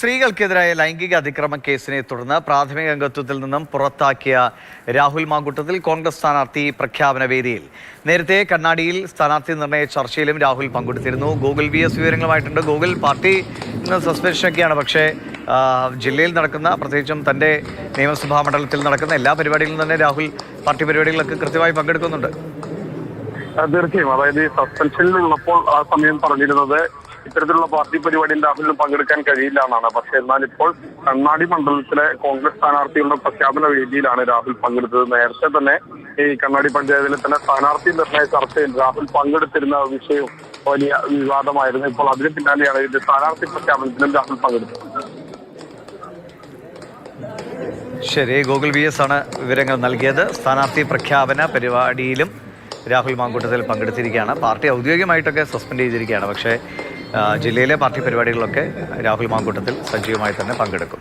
സ്ത്രീകൾക്കെതിരായ ലൈംഗിക അതിക്രമ കേസിനെ തുടർന്ന് പ്രാഥമിക അംഗത്വത്തിൽ നിന്നും പുറത്താക്കിയ രാഹുൽ മാങ്കൂട്ടത്തിൽ കോൺഗ്രസ് സ്ഥാനാർത്ഥി പ്രഖ്യാപന വേദിയിൽ. നേരത്തെ കണ്ണാടിയിൽ സ്ഥാനാർത്ഥി നിർണയ ചർച്ചയിലും രാഹുൽ പങ്കെടുത്തിരുന്നു. Google VS വിവരങ്ങളുമായിട്ടുണ്ട്. ഗൂഗിൾ, പാർട്ടി ഇന്ന് സസ്പെൻഷനൊക്കെയാണ്, പക്ഷേ ജില്ലയിൽ നടക്കുന്ന, പ്രത്യേകിച്ചും തൻ്റെ നിയമസഭാ മണ്ഡലത്തിൽ നടക്കുന്ന എല്ലാ പരിപാടികളിലും തന്നെ രാഹുൽ പാർട്ടി പരിപാടികളിലൊക്കെ കൃത്യമായി പങ്കെടുക്കുന്നുണ്ട്. തീർച്ചയായും, അതായത് സസ്പെൻഷനിലുള്ളപ്പോൾ ആ സമയം പറഞ്ഞിരുന്നത് ഇത്തരത്തിലുള്ള പാർട്ടി പരിപാടിയിൽ രാഹുലിന് പങ്കെടുക്കാൻ കഴിയില്ല എന്നാണ്. പക്ഷെ എന്നാൽ ഇപ്പോൾ കണ്ണാടി മണ്ഡലത്തിലെ കോൺഗ്രസ് സ്ഥാനാർത്ഥികളുടെ പ്രഖ്യാപന വേദിയിലാണ് രാഹുൽ പങ്കെടുത്തത്. നേരത്തെ തന്നെ ഈ കണ്ണാടി പഞ്ചായത്തിലെ തന്നെ സ്ഥാനാർത്ഥി നിർണയ ചർച്ചയിൽ രാഹുൽ പങ്കെടുത്തിരുന്ന വിഷയവും വലിയ വിവാദമായിരുന്നു. ഇപ്പോൾ അതിന് പിന്നാലെയാണ് ഇത് സ്ഥാനാർത്ഥി പ്രഖ്യാപനത്തിലും രാഹുൽ പങ്കെടുത്തത്. ശരി, ഗൂഗിൾ VS ആണ് വിവരങ്ങൾ നൽകിയത്. സ്ഥാനാർത്ഥി പ്രഖ്യാപന പരിപാടിയിലും രാഹുൽ മാങ്കൂട്ടത്തിൽ പങ്കെടുത്തിരിക്കുകയാണ്. പാർട്ടി ഔദ്യോഗികമായിട്ടൊക്കെ സസ്പെൻഡ് ചെയ്തിരിക്കുകയാണ്, പക്ഷേ ജില്ലയിലെ പാർട്ടി പരിപാടികളിലൊക്കെ രാഹുൽ മാങ്കൂട്ടത്തിൽ സജീവമായി തന്നെ പങ്കെടുക്കും.